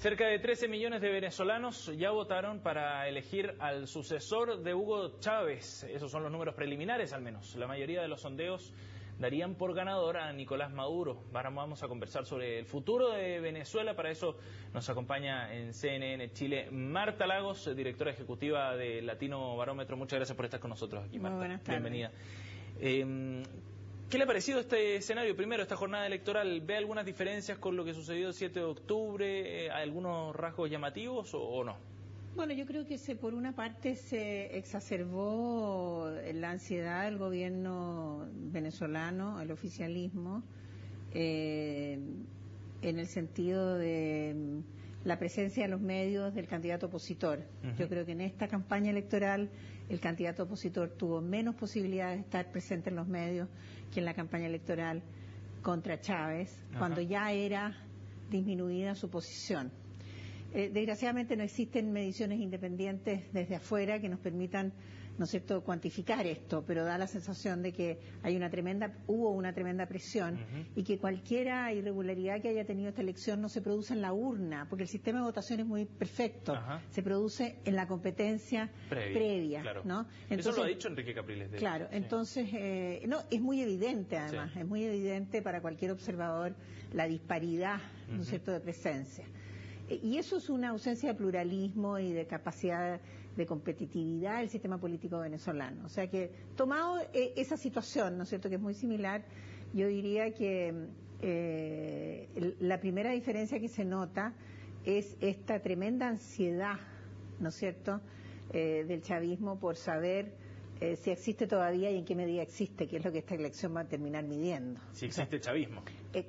Cerca de 13 millones de venezolanos ya votaron para elegir al sucesor de Hugo Chávez. Esos son los números preliminares, al menos. La mayoría de los sondeos darían por ganador a Nicolás Maduro. Ahora vamos a conversar sobre el futuro de Venezuela. Para eso nos acompaña en CNN Chile Marta Lagos, directora ejecutiva de Latino Barómetro. Muchas gracias por estar con nosotros aquí, Marta. Muy buenas tardes. Bienvenida. ¿Qué le ha parecido este escenario? Primero, esta jornada electoral, ¿ve algunas diferencias con lo que sucedió el 7 de octubre? ¿Algunos rasgos llamativos o no? Bueno, yo creo que por una parte se exacerbó la ansiedad del gobierno venezolano, el oficialismo, en el sentido de la presencia de los medios del candidato opositor. Yo creo que en esta campaña electoral el candidato opositor tuvo menos posibilidades de estar presente en los medios que en la campaña electoral contra Chávez, cuando ya era disminuida su posición. Desgraciadamente no existen mediciones independientes desde afuera que nos permitan, ¿no es cierto?, cuantificar esto, pero da la sensación de que hubo una tremenda presión y que cualquier irregularidad que haya tenido esta elección no se produce en la urna, porque el sistema de votación es muy perfecto, se produce en la competencia previa, claro. ¿no? Entonces, eso lo ha dicho Enrique Capriles. Claro, sí. Entonces, no, es muy evidente además, es muy evidente para cualquier observador la disparidad, ¿no es cierto?, de presencia. Y eso es una ausencia de pluralismo y de capacidad de competitividad del sistema político venezolano. O sea que, tomado esa situación, ¿no es cierto?, que es muy similar, yo diría que la primera diferencia que se nota es esta tremenda ansiedad, ¿no es cierto?, del chavismo por saber si existe todavía y en qué medida existe, que es lo que esta elección va a terminar midiendo. Si existe chavismo.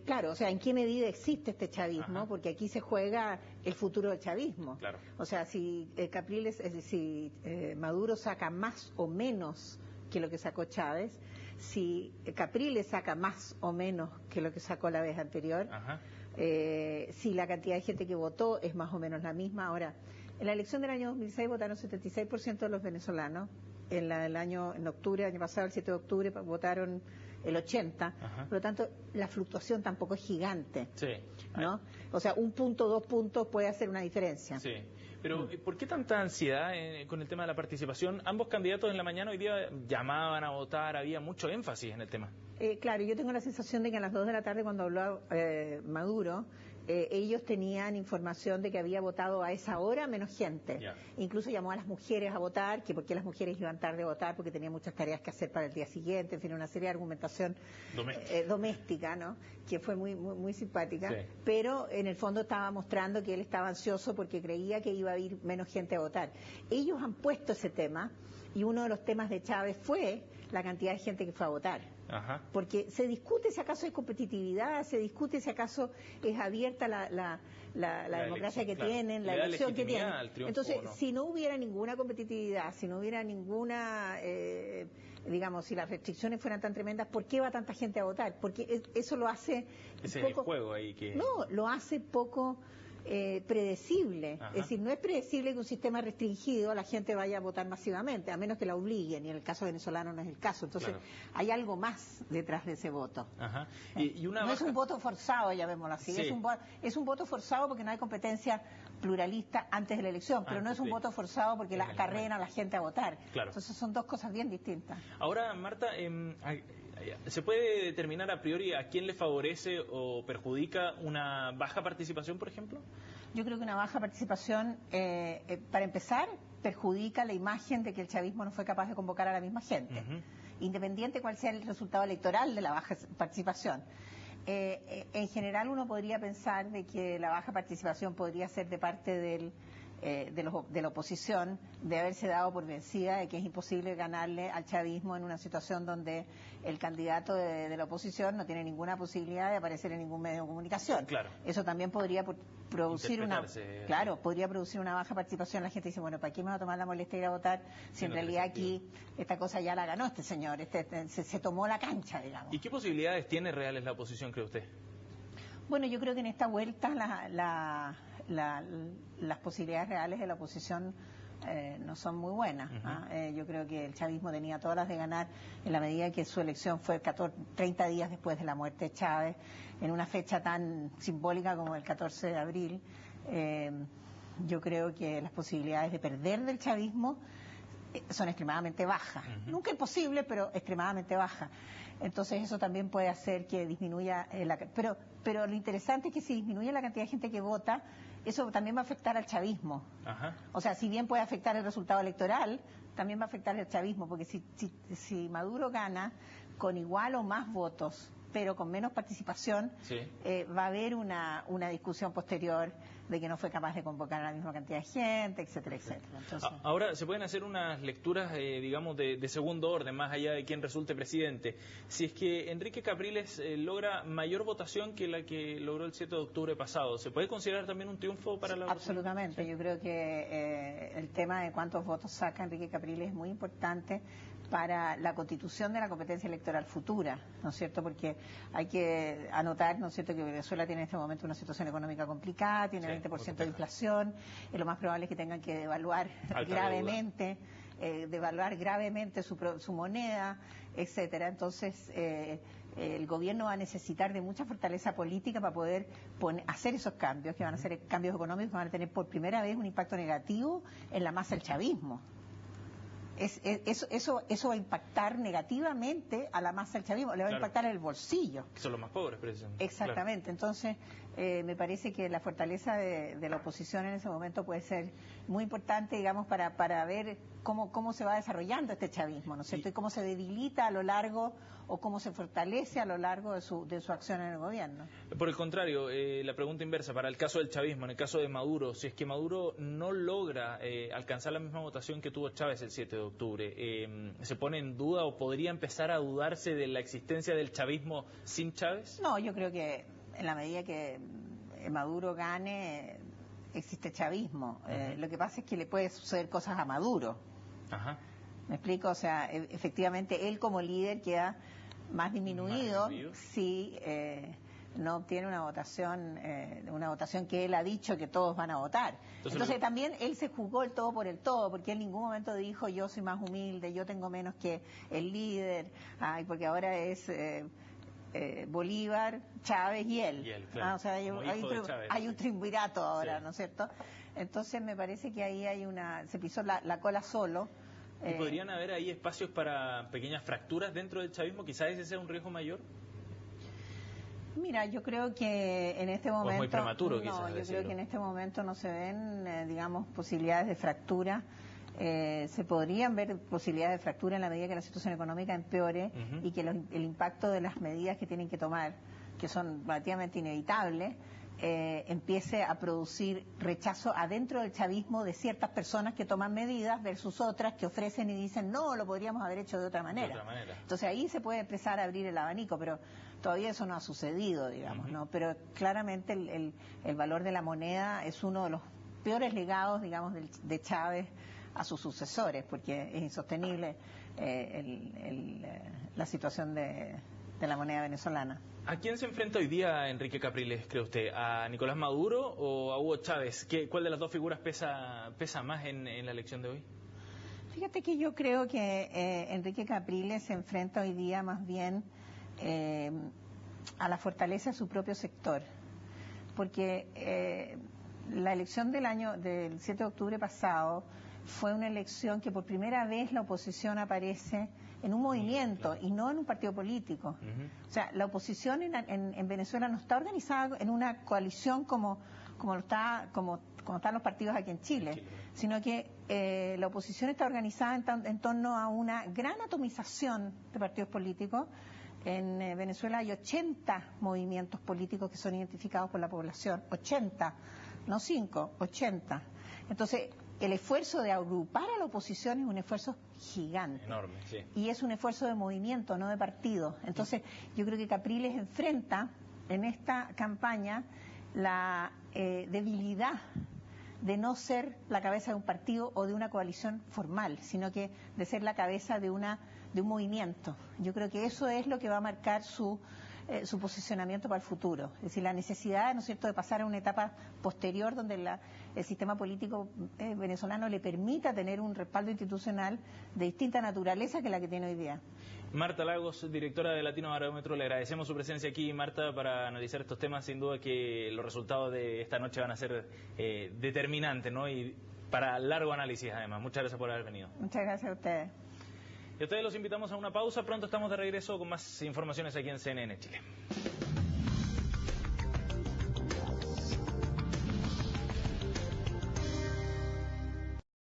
Claro, o sea, en qué medida existe este chavismo, porque aquí se juega el futuro del chavismo. Claro. O sea, si Capriles, si Maduro saca más o menos que lo que sacó Chávez, si Capriles saca más o menos que lo que sacó la vez anterior, si la cantidad de gente que votó es más o menos la misma. Ahora, en la elección del año 2006 votaron 76% de los venezolanos. En la del en octubre, año pasado, el 7 de octubre, votaron el 80%. Por lo tanto, la fluctuación tampoco es gigante. Sí. ¿No? O sea, 1 punto, 2 puntos puede hacer una diferencia. Sí. Pero, ¿por qué tanta ansiedad con el tema de la participación? Ambos candidatos en la mañana hoy día llamaban a votar, había mucho énfasis en el tema. Claro, yo tengo la sensación de que a las 2 de la tarde, cuando habló Maduro, ellos tenían información de que había votado a esa hora menos gente. Incluso llamó a las mujeres a votar, que porque las mujeres iban tarde a votar, porque tenían muchas tareas que hacer para el día siguiente, en fin, una serie de argumentación doméstica, ¿no?, que fue muy simpática, pero en el fondo estaba mostrando que él estaba ansioso porque creía que iba a ir menos gente a votar. Ellos han puesto ese tema, y uno de los temas de Chávez fue la cantidad de gente que fue a votar. Porque se discute si acaso hay competitividad, se discute si acaso es abierta la democracia que tienen, la elección que tienen. Entonces, si no hubiera ninguna competitividad, si no hubiera ninguna, digamos, si las restricciones fueran tan tremendas, ¿por qué va tanta gente a votar? Porque eso lo hace Ese es el juego ahí que... No, lo hace poco predecible. Es decir, no es predecible que un sistema restringido la gente vaya a votar masivamente, a menos que la obliguen, y en el caso venezolano no es el caso. Entonces, hay algo más detrás de ese voto. No es un voto forzado, llamémoslo así. Es un voto forzado porque no hay competencia pluralista antes de la elección, pero no es un voto forzado porque la carrera a la gente a votar. Entonces son dos cosas bien distintas. Ahora, Marta, ¿se puede determinar a priori a quién le favorece o perjudica una baja participación, por ejemplo? Yo creo que una baja participación, para empezar, perjudica la imagen de que el chavismo no fue capaz de convocar a la misma gente, independiente cuál sea el resultado electoral de la baja participación. En general uno podría pensar de que la baja participación podría ser de parte de la oposición, de haberse dado por vencida de que es imposible ganarle al chavismo en una situación donde el candidato de la oposición no tiene ninguna posibilidad de aparecer en ningún medio de comunicación. Eso también podría producir podría producir una baja participación. La gente dice, bueno, ¿para qué me va a tomar la molestia de ir a votar si en realidad aquí esta cosa ya la ganó este señor, se tomó la cancha, digamos? ¿Y qué posibilidades tiene reales la oposición, cree usted? Bueno, yo creo que en esta vuelta las posibilidades reales de la oposición no son muy buenas. Yo creo que el chavismo tenía todas las de ganar en la medida que su elección fue 30 días después de la muerte de Chávez, en una fecha tan simbólica como el 14 de abril. Yo creo que las posibilidades de perder del chavismo son extremadamente bajas. Nunca imposible, pero extremadamente bajas. Entonces eso también puede hacer que disminuya pero lo interesante es que si disminuye la cantidad de gente que vota, eso también va a afectar al chavismo. O sea, si bien puede afectar el resultado electoral, también va a afectar el chavismo, porque si Maduro gana con igual o más votos, pero con menos participación, va a haber una discusión posterior de que no fue capaz de convocar a la misma cantidad de gente, etcétera, etcétera. Entonces, ahora, se pueden hacer unas lecturas, digamos, de segundo orden, más allá de quién resulte presidente. Si es que Enrique Capriles logra mayor votación que la que logró el 7 de octubre pasado, ¿se puede considerar también un triunfo para la oposición? Absolutamente. Sí. Yo creo que el tema de cuántos votos saca Enrique Capriles es muy importante para la constitución de la competencia electoral futura, ¿no es cierto? Porque hay que anotar, ¿no es cierto?, que Venezuela tiene en este momento una situación económica complicada, tiene 20% de inflación, y lo más probable es que tengan que devaluar gravemente, su moneda, etcétera. Entonces, el gobierno va a necesitar de mucha fortaleza política para poder hacer esos cambios, que van a ser cambios económicos que van a tener por primera vez un impacto negativo en la masa del chavismo. Eso va a impactar negativamente a la masa del chavismo, le va a impactar en el bolsillo. Que son los más pobres, precisamente. Exactamente. Claro. Entonces, me parece que la fortaleza de la oposición en ese momento puede ser muy importante, digamos, para ver cómo se va desarrollando este chavismo, ¿no es cierto? Y cómo se debilita a lo largo o cómo se fortalece a lo largo de su acción en el gobierno. Por el contrario, la pregunta inversa, para el caso del chavismo, en el caso de Maduro, si es que Maduro no logra alcanzar la misma votación que tuvo Chávez el 7 de octubre, ¿se pone en duda o podría empezar a dudarse de la existencia del chavismo sin Chávez? No, yo creo que en la medida que Maduro gane, existe chavismo. Lo que pasa es que le puede suceder cosas a Maduro. ¿Me explico? O sea, efectivamente, él como líder queda más disminuido si no obtiene una votación que él ha dicho que todos van a votar. Entonces también él se jugó el todo por el todo, porque en ningún momento dijo yo soy más humilde, yo tengo menos que el líder, porque ahora es Bolívar, Chávez y él. Claro. O sea, hay un triunvirato ahora, ¿no es cierto? Entonces me parece que ahí se pisó la cola solo. ¿Y podrían haber ahí espacios para pequeñas fracturas dentro del chavismo? Quizás ese sea un riesgo mayor. Mira, yo creo que en este momento... O es muy prematuro, quizás. No, yo creo que en este momento no se ven, digamos, posibilidades de fractura. Se podrían ver posibilidades de fractura en la medida que la situación económica empeore y que el impacto de las medidas que tienen que tomar, que son relativamente inevitables, empiece a producir rechazo adentro del chavismo de ciertas personas que toman medidas versus otras que ofrecen y dicen no, lo podríamos haber hecho de otra manera. Entonces ahí se puede empezar a abrir el abanico, pero todavía eso no ha sucedido, digamos, ¿no? Pero claramente el valor de la moneda es uno de los peores legados, digamos, de Chávez a sus sucesores, porque es insostenible la situación de la moneda venezolana. ¿A quién se enfrenta hoy día Enrique Capriles, cree usted? ¿A Nicolás Maduro o a Hugo Chávez? ¿Cuál de las dos figuras pesa más en la elección de hoy? Fíjate que yo creo que Enrique Capriles se enfrenta hoy día más bien a la fortaleza de su propio sector, porque la elección del 7 de octubre pasado fue una elección que por primera vez la oposición aparece en un movimiento y no en un partido político. O sea, la oposición en Venezuela no está organizada en una coalición como están los partidos aquí en Chile, sino que la oposición está organizada en torno a una gran atomización de partidos políticos. En Venezuela hay 80 movimientos políticos que son identificados por la población, 80, no 5, 80. Entonces, el esfuerzo de agrupar a la oposición es un esfuerzo gigante. Enorme, sí. Y es un esfuerzo de movimiento, no de partido. Entonces, yo creo que Capriles enfrenta en esta campaña la debilidad de no ser la cabeza de un partido o de una coalición formal, sino que de ser la cabeza de un movimiento. Yo creo que eso es lo que va a marcar su posicionamiento para el futuro. Es decir, la necesidad, ¿no es cierto?, de pasar a una etapa posterior donde el sistema político venezolano le permita tener un respaldo institucional de distinta naturaleza que la que tiene hoy día. Marta Lagos, directora de Latino Barómetro, le agradecemos su presencia aquí, Marta, para analizar estos temas. Sin duda que los resultados de esta noche van a ser determinantes, ¿no? Y para largo análisis, además. Muchas gracias por haber venido. Muchas gracias a ustedes. Y a ustedes los invitamos a una pausa. Pronto estamos de regreso con más informaciones aquí en CNN Chile.